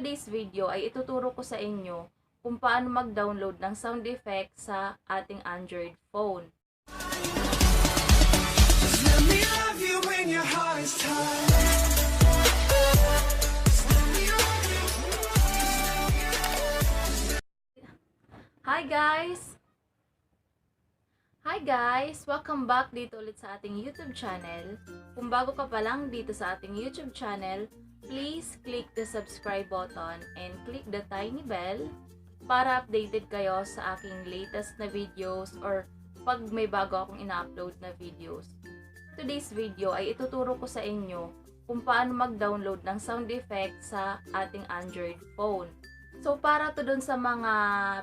Today's video ay ituturo ko sa inyo kung paano mag-download ng sound effect sa ating Android phone. Let me love you when your heart is tired. Hi guys! Hi guys! Welcome back dito ulit sa ating YouTube channel. Kung bago ka pa lang dito sa ating YouTube channel, please click the subscribe button and click the tiny bell para updated kayo sa aking latest na videos or pag may bago akong ina-upload na videos. Today's video ay ituturo ko sa inyo kung paano mag-download ng sound effect sa ating Android phone. So, para to dun sa mga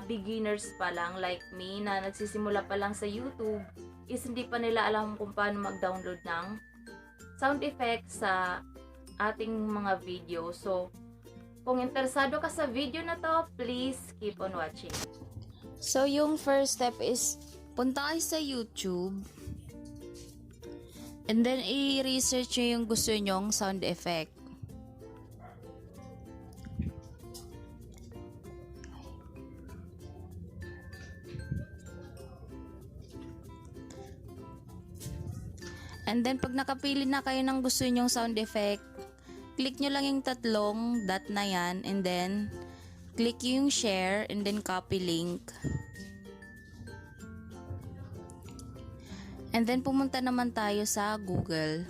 beginners pa lang like me na nagsisimula pa lang sa YouTube is hindi pa nila alam kung paano mag-download ng sound effect sa ating mga video. So, kung interesado ka sa video na to, please keep on watching. So, yung first step is punta kayo sa YouTube and then i-research nyo yung gusto nyong sound effect. And then, pag nakapili na kayo ng gusto nyong sound effect, click nyo lang yung tatlong dot na yan, and then, click yung share, and then copy link. And then, pumunta naman tayo sa Google.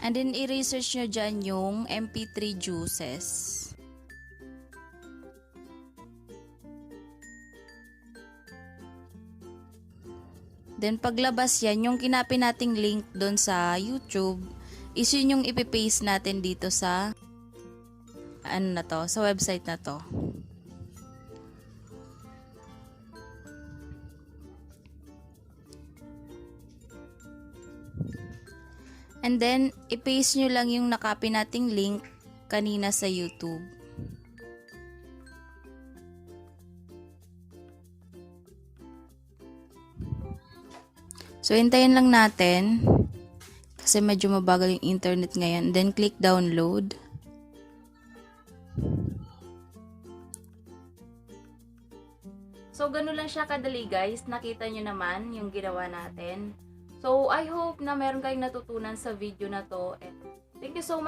And then, i-research nyo dyan yung MP3 juices. Then, paglabas yan, yung kinapin nating link doon sa YouTube, is yun yung ipipaste natin dito sa, sa website na to. And then, ipaste nyo lang yung nakapin nating link kanina sa YouTube. So, hintayin lang natin kasi medyo mabagal yung internet ngayon. Then, click download. So, ganun lang siya kadali guys. Nakita nyo naman yung ginawa natin. So, I hope na meron kayong natutunan sa video na to. And thank you so much.